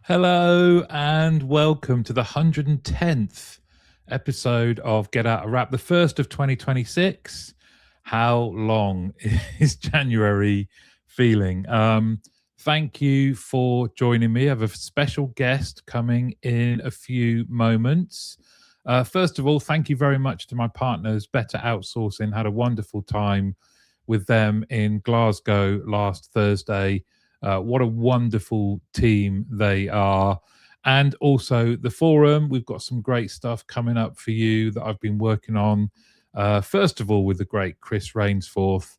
Hello and welcome to the 110th episode of Get Out a Wrap, the first of 2026. How long is January feeling? Thank you for joining me. I have a special guest coming in a few moments. First of all, thank you very much to my partners, Better Outsourcing. Had a wonderful time with them in Glasgow last Thursday. What a wonderful team they are. And also the forum, we've got some great stuff coming up for you that I've been working on. First of all, with the great Chris Rainsforth.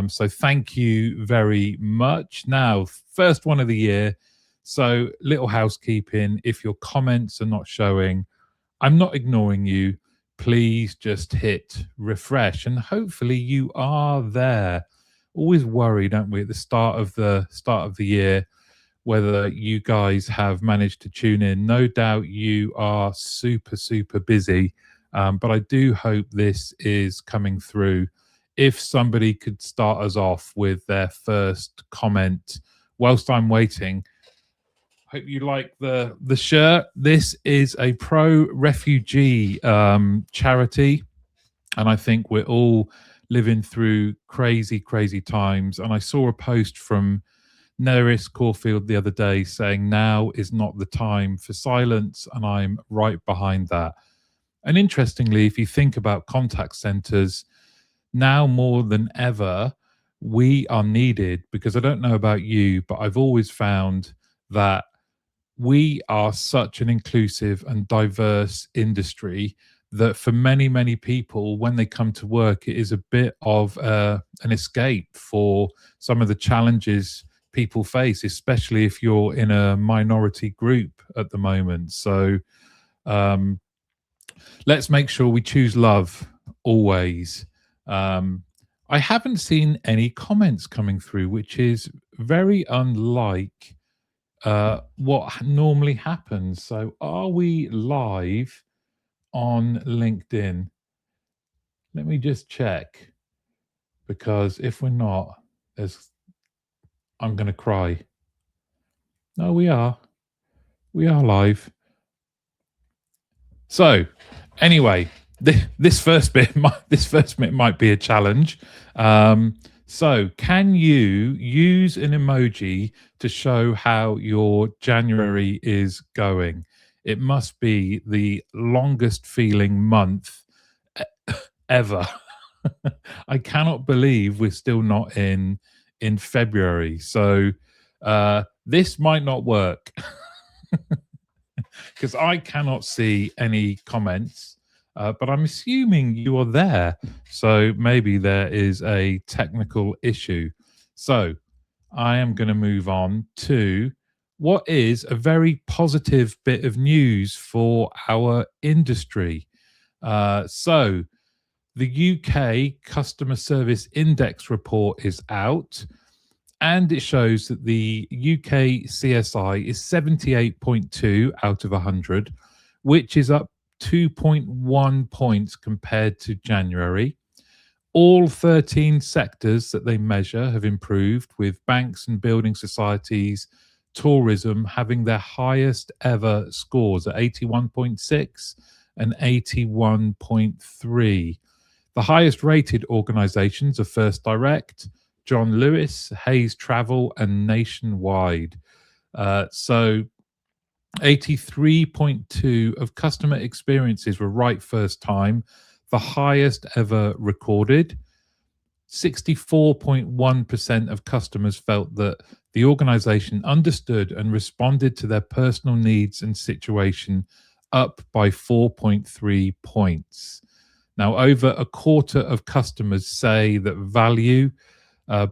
So thank you very much. Now, first one of the year. So little housekeeping. If your comments are not showing, I'm not ignoring you. Please just hit refresh and hopefully you are there. Always worry, don't we, at the start of the year, whether you guys have managed to tune in. No doubt you are super busy, but I do hope this is coming through. If somebody could start us off with their first comment whilst I'm waiting. Hope you like the shirt. This is a pro refugee charity, and I think we're all living through crazy times. And I saw a post from Neris Caulfield the other day saying now is not the time for silence, and I'm right behind that. And interestingly, if you think about contact centers, now more than ever, we are needed, because I don't know about you, but I've always found that we are such an inclusive and diverse industry that for many people, when they come to work, it is a bit of an escape for some of the challenges people face, especially if you're in a minority group at the moment. So let's make sure we choose love always. I haven't seen any comments coming through, which is very unlike what normally happens. So are we live on LinkedIn? Let me just check, because if we're not, I'm going to cry. No, we are live. So anyway, this first bit might be a challenge. So can you use an emoji to show how your January is going? It must be the longest feeling month ever. I cannot believe we're still not in February. So this might not work because I cannot see any comments. But I'm assuming you are there. So maybe there is a technical issue. So I am going to move on to what is a very positive bit of news for our industry. So the UK Customer Service Index report is out, and it shows that the UK CSI is 78.2 out of 100, which is up 2.1 points compared to January. All 13 sectors that they measure have improved, with banks and building societies, tourism having their highest ever scores at 81.6 and 81.3. The highest rated organizations are First Direct, John Lewis, Hayes Travel, and Nationwide. So 83.2 of customer experiences were right first time, the highest ever recorded. 64.1% of customers felt that the organization understood and responded to their personal needs and situation, up by 4.3 points. Now, over a quarter of customers say that value,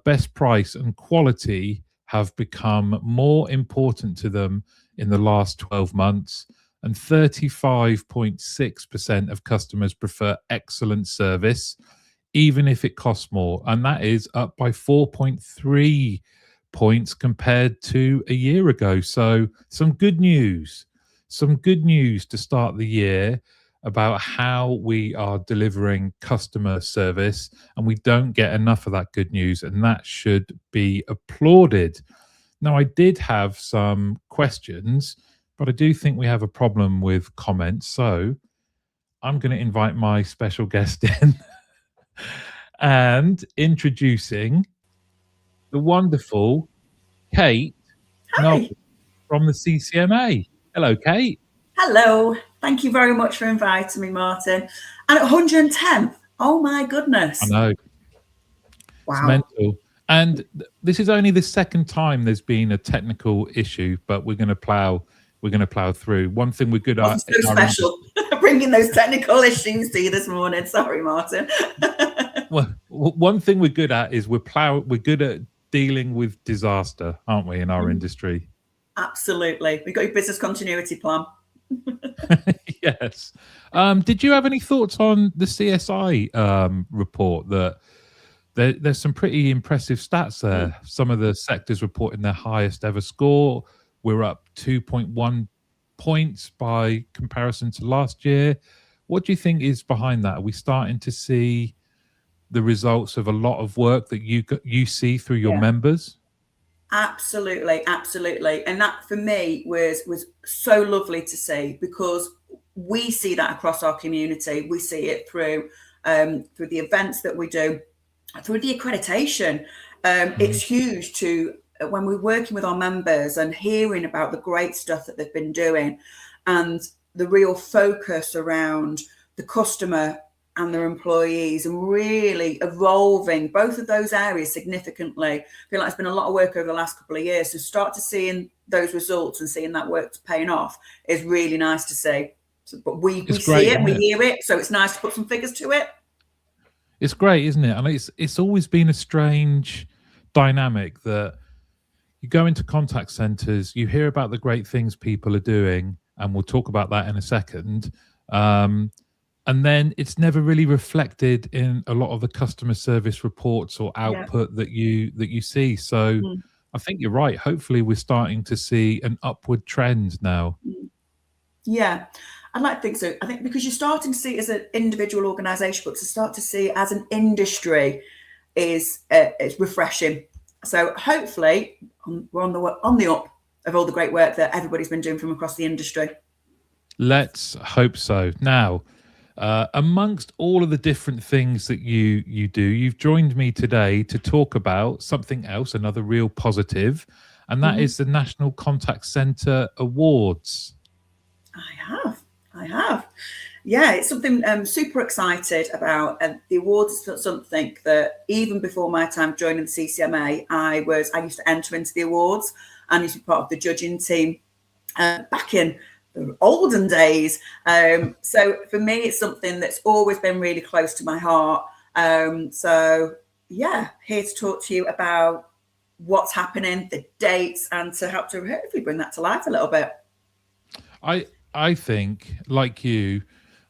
best price, and quality have become more important to them in the last 12 months, and 35.6% of customers prefer excellent service, even if it costs more. And that is up by 4.3 points compared to a year ago. So some good news to start the year about how we are delivering customer service, and we don't get enough of that good news, and that should be applauded. Now, I did have some questions, but I do think we have a problem with comments. So I'm going to invite my special guest in and introducing the wonderful Kate Knowles Hi. from the CCMA. Hello, Kate. Hello. Thank you very much for inviting me, Martin. And at 110th, oh my I goodness. know it's Wow. mental. And this is only the second time there's been a technical issue, but we're going to plow. We're going to plow through. One thing we're good at Wasn't so in our industry. special bringing those technical issues to you this morning. Sorry, Martin. Well, one thing we're good at is we're good at dealing with disaster, aren't we, in our industry? Absolutely. We've got your business continuity plan. Yes. Did you have any thoughts on the CSI report? That there's some pretty impressive stats there. Some of the sectors reporting their highest ever score. We're up 2.1 points by comparison to last year. What do you think is behind that? Are we starting to see the results of a lot of work that you see through your Yeah. members? Absolutely, absolutely. And that for me was so lovely to see, because we see that across our community. We see it through the events that we do, through the accreditation. It's huge to when we're working with our members and hearing about the great stuff that they've been doing, and the real focus around the customer and their employees, and really evolving both of those areas significantly. I feel like there's been a lot of work over the last couple of years. So start to seeing those results and seeing that work paying off is really nice to see. So, but we It's see great, it and we isn't it? hear it. So it's nice to put some figures to it. It's great, isn't it? And it's always been a strange dynamic that you go into contact centers, you hear about the great things people are doing, and we'll talk about that in a second. And then it's never really reflected in a lot of the customer service reports or output that you see. So I think you're right. Hopefully we're starting to see an upward trend now. Yeah, I'd like to think so. I think because you're starting to see it as an individual organisation, but to start to see it as an industry is it's refreshing. So hopefully we're on the up of all the great work that everybody's been doing from across the industry. Let's hope so. Now, amongst all of the different things that you do, you've joined me today to talk about something else, another real positive, and that is the National Contact Centre Awards. I have. Yeah, it's something I'm super excited about. And the awards is something that even before my time joining the CCMA, I used to enter into the awards and used to be part of the judging team back in the olden days. So for me, it's something that's always been really close to my heart. So yeah, here to talk to you about what's happening, the dates, and to help to hopefully bring that to life a little bit. I think, like you,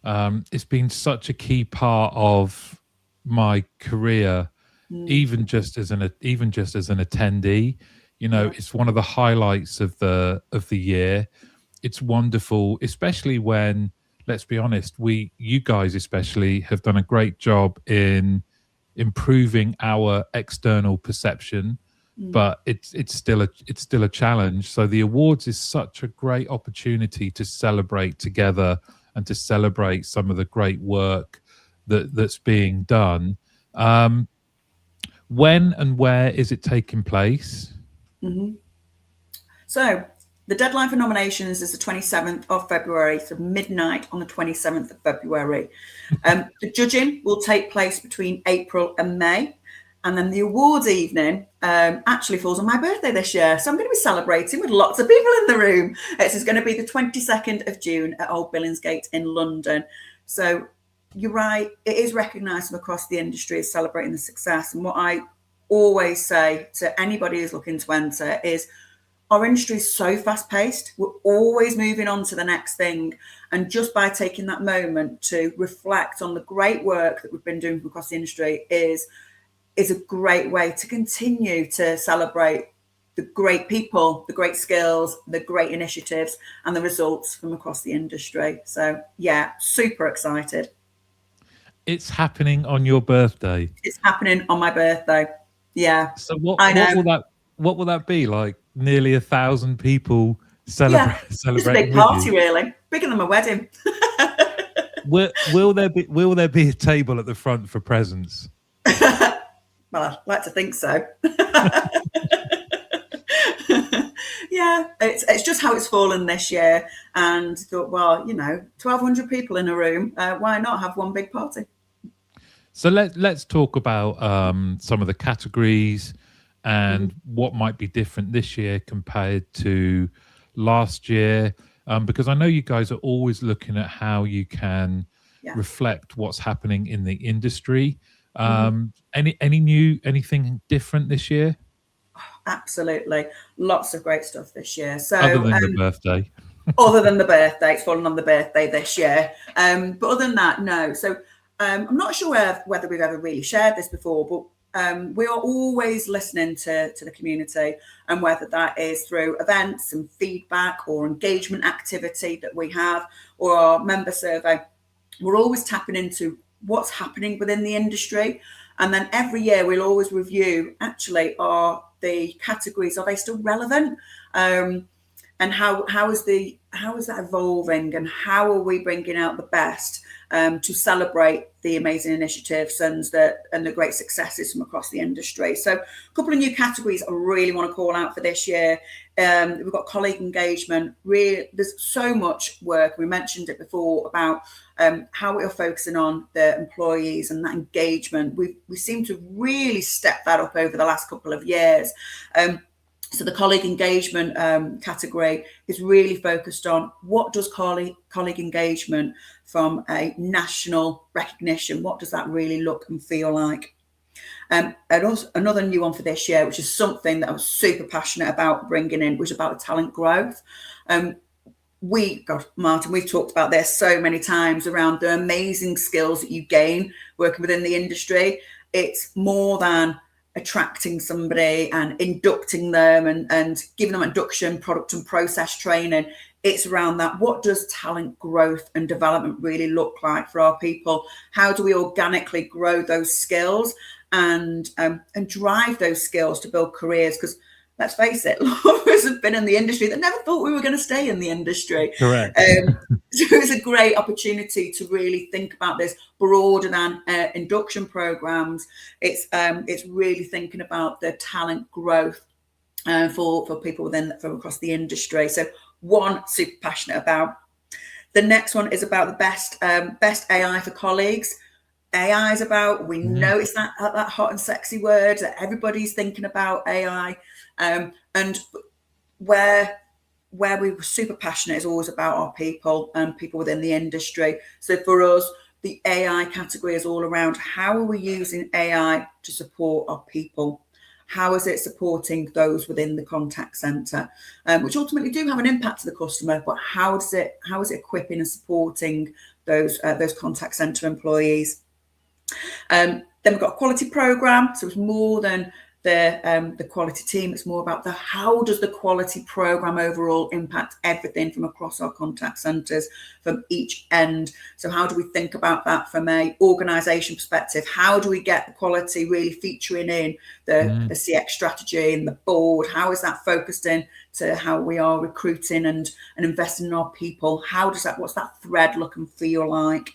it's been such a key part of my career, even just as an attendee. You know, it's one of the highlights of the year. It's wonderful, especially when, let's be honest, you guys especially have done a great job in improving our external perception, but it's still a challenge. So the awards is such a great opportunity to celebrate together and to celebrate some of the great work that's being done. When and where is it taking place? So the deadline for nominations is the 27th of February, so midnight on the 27th of February. The judging will take place between April and May. And then the awards evening actually falls on my birthday this year. So I'm going to be celebrating with lots of people in the room. It's going to be the 22nd of June at Old Billingsgate in London. So you're right, it is recognised from across the industry as celebrating the success. And what I always say to anybody who's looking to enter is our industry is so fast paced. We're always moving on to the next thing. And just by taking that moment to reflect on the great work that we've been doing from across the industry is a great way to continue to celebrate the great people, the great skills, the great initiatives, and the results from across the industry. So yeah, super excited. It's happening on your birthday. It's happening on my birthday. Yeah. So what will that what will that be like? Nearly 1,000 people Yeah, just a big celebrating with you. party, really, bigger than a wedding. Will there be a table at the front for presents? Well, I'd like to think so. Yeah, it's just how it's fallen this year, and thought, well, 1,200 people in a room. Why not have one big party? So let's talk about some of the categories Mhm. and what might be different this year compared to last year. Because I know you guys are always looking at how you can Yeah. reflect what's happening in the industry. Mhm. Anything different this year Absolutely, lots of great stuff this year. other So, than the birthday? other than the birthday, it's fallen on the birthday this year. But other than that, no. So, I'm not sure whether we've ever really shared this before, but we are always listening to the community, and whether that is through events and feedback or engagement activity that we have, or our member survey, we're always tapping into what's happening within the industry. And then every year we'll always review, actually, are the categories, are they still relevant? And how is that evolving, and how are we bringing out the best to celebrate the amazing initiatives and the great successes from across the industry. So a couple of new categories I really want to call out for this year. We've got colleague engagement. Really, there's so much work. We mentioned it before about how we are focusing on the employees and that engagement. We seem to really step that up over the last couple of years. So the colleague engagement category is really focused on what does colleague engagement from a national recognition, what does that really look and feel like? And also another new one for this year, which is something that I was super passionate about bringing in, was about talent growth. Martin, we've talked about this so many times around the amazing skills that you gain working within the industry. It's more than attracting somebody and inducting them and giving them induction, product and process training. It's around that. What does talent growth and development really look like for our people? How do we organically grow those skills and drive those skills to build careers? Because let's face it, a lot of us have been in the industry that never thought we were going to stay in the industry. Correct. So it's a great opportunity to really think about this broader than induction programs. It's really thinking about the talent growth for people from across the industry. So one, super passionate about. The next one is about the best AI for colleagues. AI is about, we know it's that hot and sexy word that everybody's thinking about AI, and where we were super passionate is always about our people and people within the industry. So for us, the AI category is all around how are we using AI to support our people? How is it supporting those within the contact centre, which ultimately do have an impact to the customer, but how is it equipping and supporting those contact centre employees? Then we've got a quality program, so it's more than the quality team. It's more about how does the quality program overall impact everything from across our contact centres from each end. So how do we think about that from a organisation perspective? How do we get the quality really featuring in the CX strategy and the board? How is that focused in to how we are recruiting and investing in our people? What's that thread look and feel like?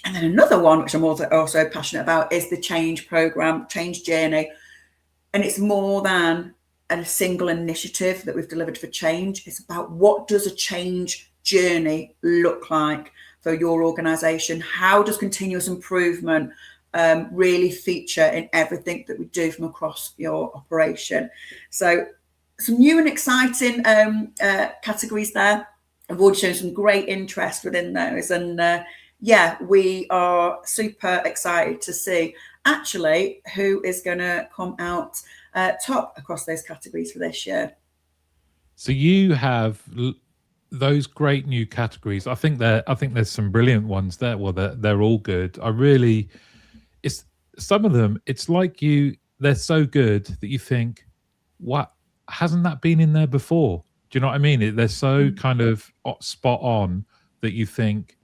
And then another one, which I'm also passionate about, is the change program, change journey. And it's more than a single initiative that we've delivered for change. It's about what does a change journey look like for your organisation? How does continuous improvement really feature in everything that we do from across your operation? So some new and exciting categories there. I've already shown some great interest within those. And we are super excited to see actually who is going to come out top across those categories for this year. So you have those great new categories. I think there's some brilliant ones there. Well, they're all good. It's some of them. It's like they're so good that you think, what, hasn't that been in there before? Do you know what I mean? They're so kind of spot on that you think,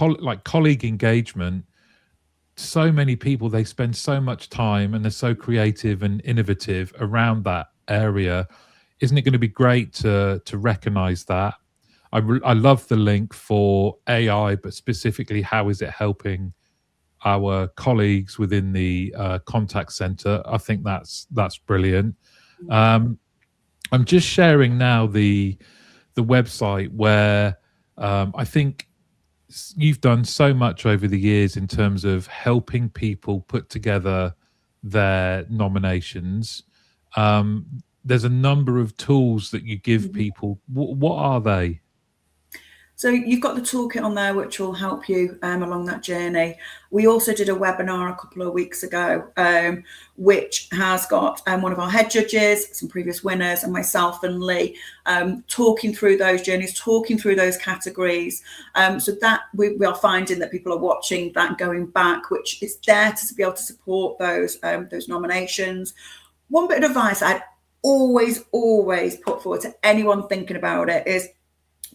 like colleague engagement. so many people, they spend so much time and they're so creative and innovative around that area. Isn't it going to be great to recognize that? I love the link for AI, but specifically, how is it helping our colleagues within the contact center? I think that's brilliant. I'm just sharing now the website where I think you've done so much over the years in terms of helping people put together their nominations. There's a number of tools that you give people. What are they? So you've got the toolkit on there, which will help you along that journey. We also did a webinar a couple of weeks ago, which has got one of our head judges, some previous winners, and myself and Lee talking through those journeys, talking through those categories. So that we are finding that people are watching that, going back, which is there to be able to support those nominations. One bit of advice I'd always put forward to anyone thinking about it is,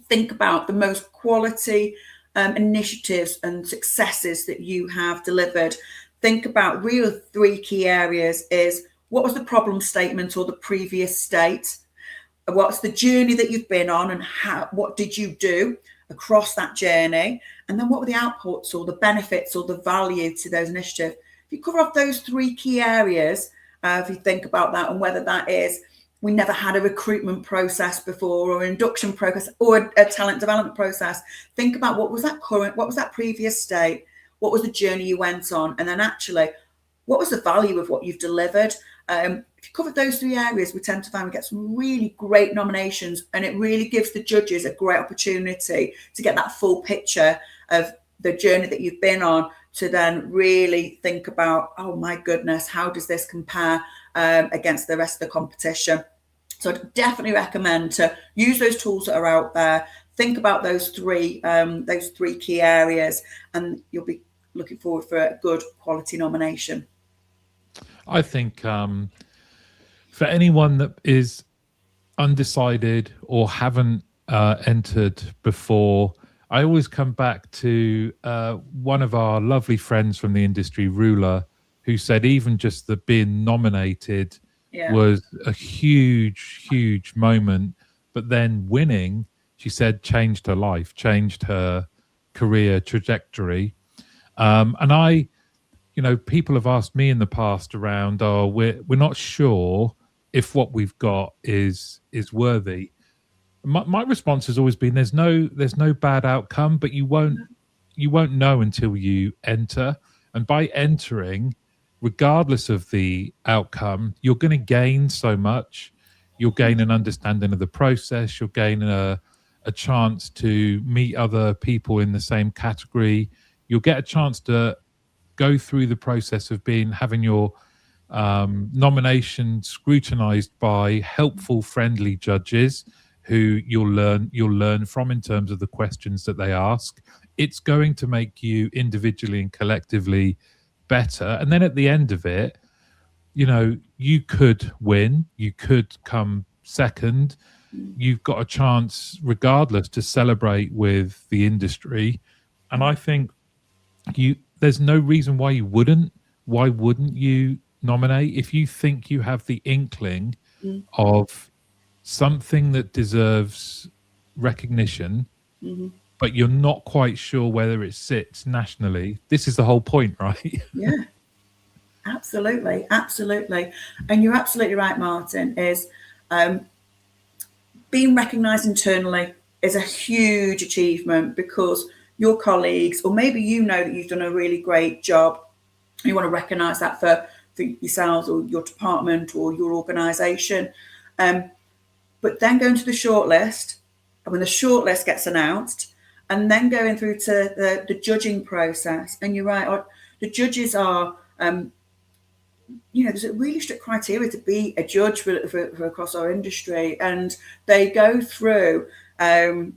think about the most quality initiatives and successes that you have delivered. Think about real 3 key areas is, what was the problem statement or the previous state? What's the journey that you've been on, and what did you do across that journey? And then what were the outputs or the benefits or the value to those initiatives? If you cover off those 3 key areas, if you think about that, and whether that is, we never had a recruitment process before, or an induction process, or a talent development process. Think about, what was that current, what was that previous state, what was the journey you went on, and then actually, what was the value of what you've delivered? If you cover those 3 areas, we tend to find we get some really great nominations, and it really gives the judges a great opportunity to get that full picture of the journey that you've been on, to then really think about, oh my goodness, how does this compare against the rest of the competition? So I'd definitely recommend to use those tools that are out there. Think about those three key areas, and you'll be looking forward for a good quality nomination. I think for anyone that is undecided or haven't entered before, I always come back to one of our lovely friends from the industry, Rula, who said even just the being nominated was a huge moment. But then winning, she said, changed her life, changed her career trajectory. And I, people have asked me in the past around, we're not sure if what we've got is worthy. My response has always been, there's no bad outcome, but you won't know until you enter. And by entering, regardless of the outcome, you're going to gain so much. You'll gain an understanding of the process. You'll gain a chance to meet other people in the same category. You'll get a chance to go through the process of having your nomination scrutinized by helpful, friendly judges who you'll learn from in terms of the questions that they ask. It's going to make you individually and collectively better. And then at the end of it, you could win, you could come second. You've got a chance, regardless, to celebrate with the industry. And I think there's no reason why you wouldn't. Why wouldn't you nominate if you think you have the inkling of something that deserves recognition, but you're not quite sure whether it sits nationally? This is the whole point, right? Yeah, absolutely. And you're absolutely right, Martin, is being recognised internally is a huge achievement, because your colleagues, or maybe that you've done a really great job, you want to recognise that for yourselves or your department or your organisation. But then going to the shortlist, and when the shortlist gets announced, and then going through to the judging process, and you're right, the judges are, there's a really strict criteria to be a judge for across our industry, and they go through, they're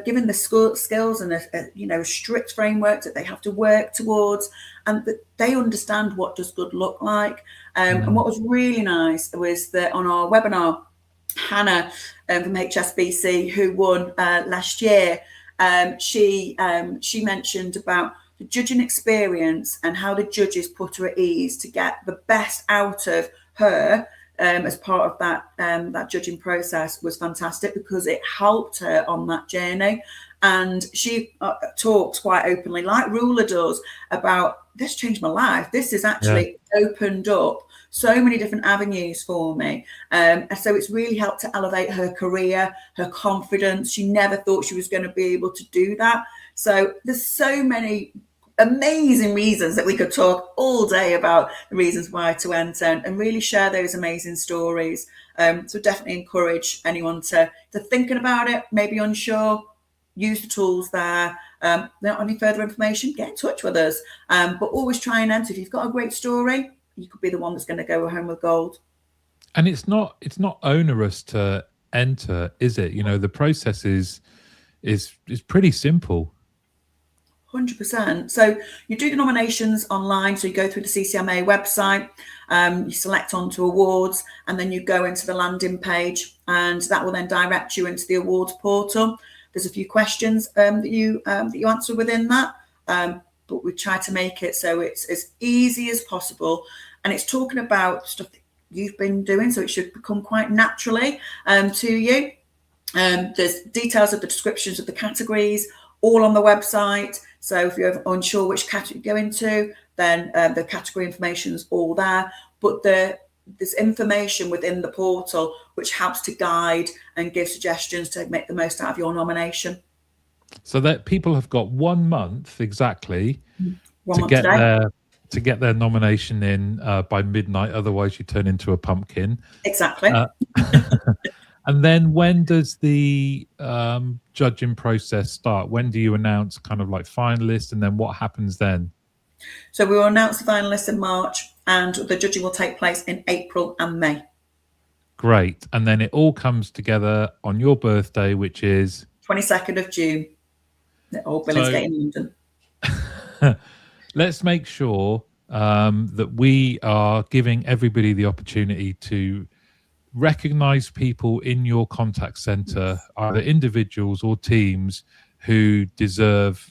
given the skills and a strict framework that they have to work towards, and that they understand what does good look like. And what was really nice was that on our webinar, Hannah from HSBC, who won last year, she mentioned about the judging experience and how the judges put her at ease to get the best out of her as part of that judging process was fantastic, because it helped her on that journey. And she talks quite openly, like Ruler does, about this changed my life. This has actually opened up so many different avenues for me. And so it's really helped to elevate her career, her confidence. She never thought she was going to be able to do that. So there's so many amazing reasons that we could talk all day about the reasons why to enter, and really share those amazing stories. So definitely encourage anyone to thinking about it, maybe unsure, use the tools there. Not any further information, get in touch with us. But always try and enter. If you've got a great story, you could be the one that's going to go home with gold. And it's not onerous to enter, is it? You know, the process is pretty simple. 100%. So you do the nominations online. So you go through the CCMA website, you select onto awards, and then you go into the landing page, and that will then direct you into the awards portal. There's a few questions that you answer within that, but we try to make it so it's as easy as possible, and it's talking about stuff that you've been doing, so it should become quite naturally to you. There's details of the descriptions of the categories all on the website. So if you're unsure which category you go into, then the category information is all there. But there's information within the portal which helps to guide and give suggestions to make the most out of your nomination. So that people have got 1 month exactly to get their nomination in by midnight. Otherwise, you turn into a pumpkin. Exactly. And then when does the judging process start? When do you announce kind of like finalists, and then what happens then? So we will announce the finalists in March, and the judging will take place in April and May. Great. And then it all comes together on your birthday, which is 22nd of June at Old Billingsgate in London. Let's make sure that we are giving everybody the opportunity to recognize people in your contact center, either individuals or teams, who deserve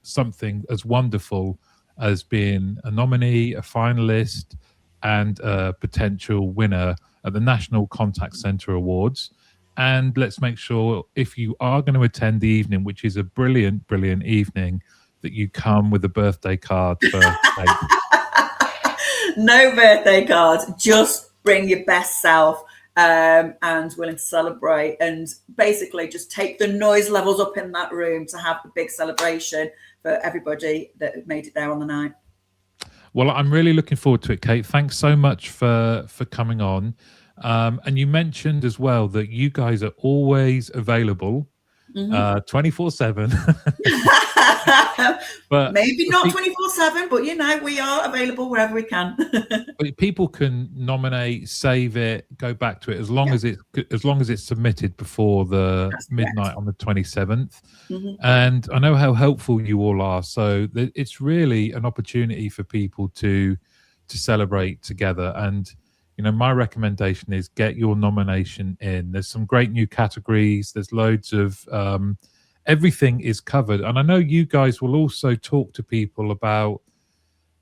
something as wonderful as being a nominee, a finalist, and a potential winner at the National Contact Center Awards. And let's make sure, if you are going to attend the evening, which is a brilliant, brilliant evening, that you come with a birthday card for No birthday cards, just bring your best self. And willing to celebrate, and basically just take the noise levels up in that room to have the big celebration for everybody that made it there on the night. Well, I'm really looking forward to it, Kate. Thanks so much for coming on. And you mentioned as well that you guys are always available 24/7. But maybe not 24/7, but we are available wherever we can. But people can nominate, save it, go back to it as long as it's submitted before the midnight on the 27th. And I know how helpful you all are, so it's really an opportunity for people to celebrate together. And my recommendation is get your nomination in. There's some great new categories. There's loads of everything is covered. And I know you guys will also talk to people about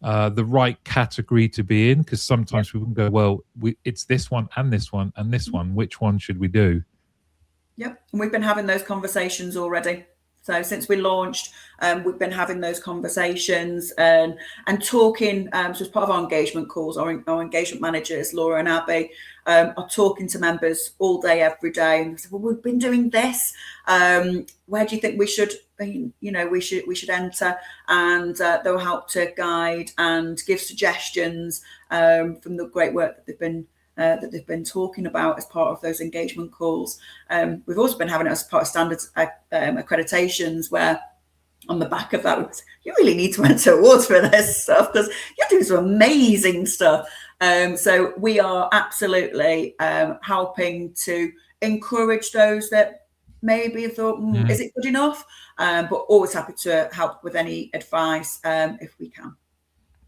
the right category to be in, because sometimes people can go, well, it's this one and this one and this one. Which one should we do? Yep. And we've been having those conversations already. So since we launched, we've been having those conversations and talking. So as part of our engagement calls, our engagement managers, Laura and Abby, are talking to members all day, every day. And they say, well, we've been doing this. Where do you think we should, we should enter? And they'll help to guide and give suggestions from the great work that they've been talking about as part of those engagement calls. We've also been having it as part of standards accreditations, where on the back of that, you really need to enter awards for this stuff because you're doing some amazing stuff. So we are absolutely helping to encourage those that maybe have thought, is it good enough? But always happy to help with any advice if we can.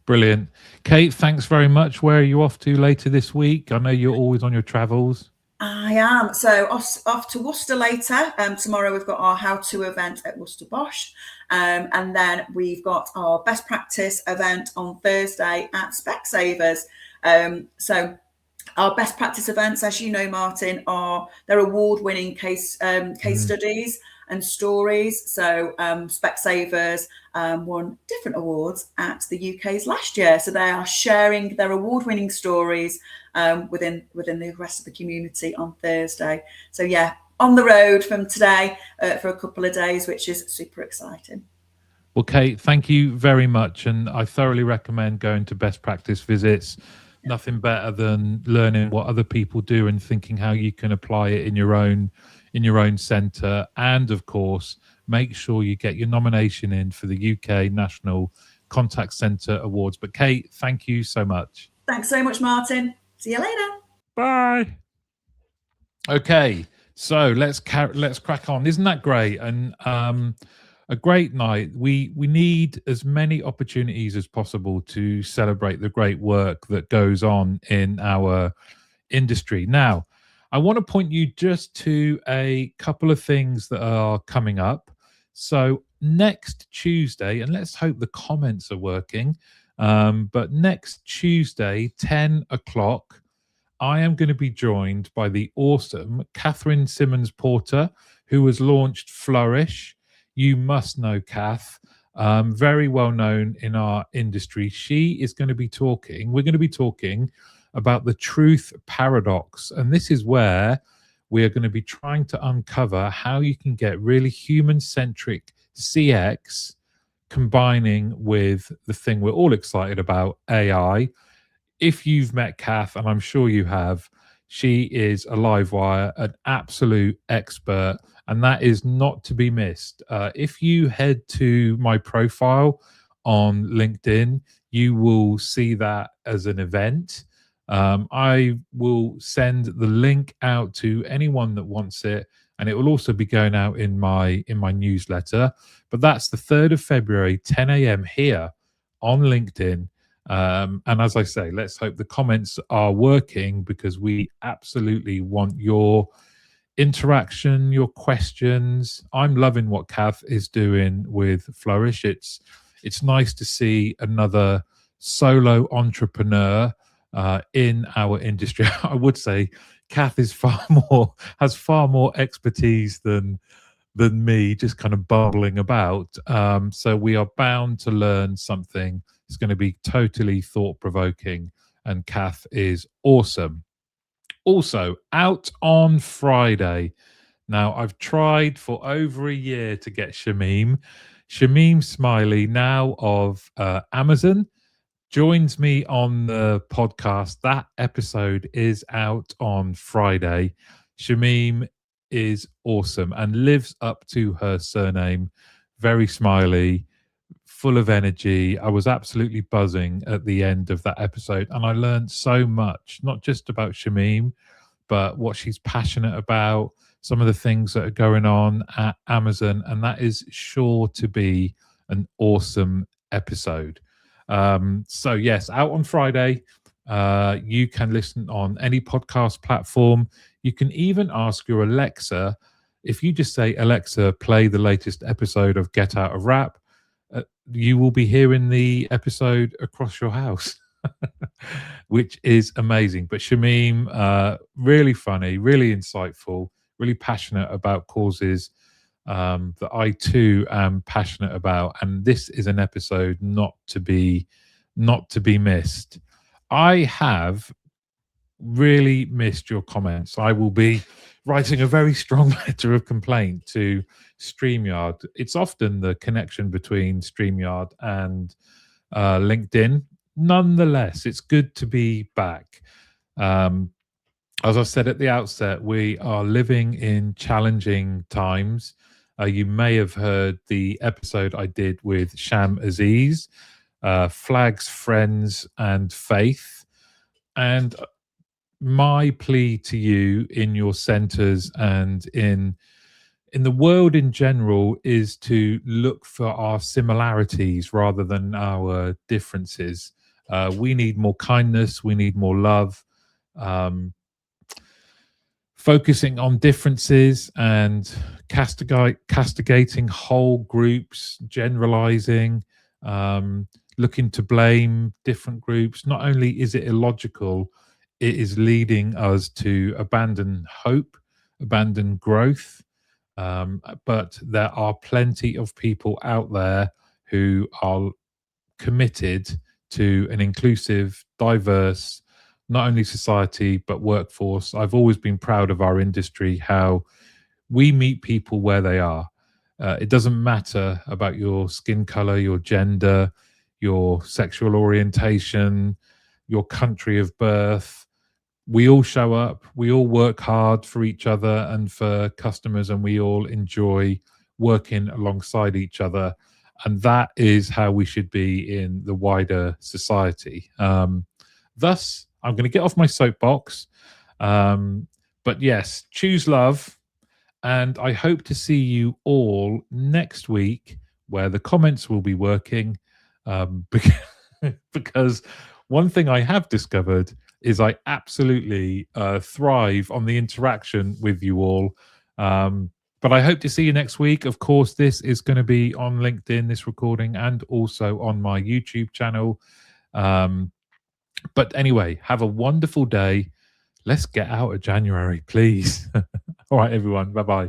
Brilliant. Kate, thanks very much. Where are you off to later this week? I know you're always on your travels. I am. So off to Worcester later. Tomorrow we've got our how-to event at Worcester Bosch. And then we've got our best practice event on Thursday at Specsavers. So our best practice events, as you know, Martin, they're award-winning case studies and stories. So Specsavers won different awards at the UK's last year. So they are sharing their award-winning stories within the rest of the community on Thursday. So yeah, on the road from today for a couple of days, which is super exciting. Well, Kate, thank you very much. And I thoroughly recommend going to best practice visits. Nothing better than learning what other people do and thinking how you can apply it in your own centre. And of course, make sure you get your nomination in for the UK National Contact Centre Awards. But Kate, thank you so much. Thanks so much, Martin. See you later. Bye. Okay, so let's crack on. Isn't that great? And a great night. We need as many opportunities as possible to celebrate the great work that goes on in our industry. Now, I want to point you just to a couple of things that are coming up. So next Tuesday, and let's hope the comments are working, but next Tuesday, 10 o'clock, I am going to be joined by the awesome Catherine Simmons Porter, who has launched Flourish. You must know Kath, very well known in our industry. She is going to be talking, we're going to be talking about the truth paradox. And this is where we are going to be trying to uncover how you can get really human-centric CX combining with the thing we're all excited about, AI. If you've met Kath, and I'm sure you have, she is a live wire, an absolute expert, and that is not to be missed. If you head to my profile on LinkedIn, you will see that as an event. I will send the link out to anyone that wants it, and it will also be going out in my newsletter. But that's the 3rd of February, 10 a.m. here on LinkedIn. And as I say, let's hope the comments are working, because we absolutely want your interaction, your questions. I'm loving what Kath is doing with Flourish. It's nice to see another solo entrepreneur in our industry. I would say Kath is has far more expertise than me, just kind of bumbling about. So we are bound to learn something. It's going to be totally thought-provoking, and Kath is awesome. Also, out on Friday. Now, I've tried for over a year to get Shamim Smiley, now of Amazon, joins me on the podcast. That episode is out on Friday. Shamim is awesome and lives up to her surname. Very smiley, full of energy. I was absolutely buzzing at the end of that episode, and I learned so much, not just about Shamim, but what she's passionate about, some of the things that are going on at Amazon, and that is sure to be an awesome episode. So yes, out on Friday. You can listen on any podcast platform. You can even ask your Alexa. If you just say, Alexa, play the latest episode of Get Out of Rap, you will be hearing the episode across your house, which is amazing. But Shamim, really funny, really insightful, really passionate about causes that I too am passionate about. And this is an episode not to be missed. I have really missed your comments. I will be writing a very strong letter of complaint to StreamYard. It's often the connection between StreamYard and LinkedIn. Nonetheless, it's good to be back. As I said at the outset, we are living in challenging times. You may have heard the episode I did with Sham Aziz, Flags, Friends, and Faith. And my plea to you in your centers and in the world in general is to look for our similarities rather than our differences. We need more kindness. We need more love. focusing on differences and castigating whole groups, generalizing, looking to blame different groups. Not only is it illogical, it is leading us to abandon hope, abandon growth. But there are plenty of people out there who are committed to an inclusive, diverse, not only society, but workforce. I've always been proud of our industry, how we meet people where they are. It doesn't matter about your skin color, your gender, your sexual orientation, your country of birth. We all show up, we all work hard for each other and for customers, and we all enjoy working alongside each other. And that is how we should be in the wider society. Thus, I'm going to get off my soapbox. But yes, choose love. And I hope to see you all next week, where the comments will be working. Because, because one thing I have discovered is I absolutely thrive on the interaction with you all. But I hope to see you next week. Of course, this is going to be on LinkedIn, this recording, and also on my YouTube channel. But anyway, have a wonderful day. Let's get out of January, please. All right, everyone. Bye-bye.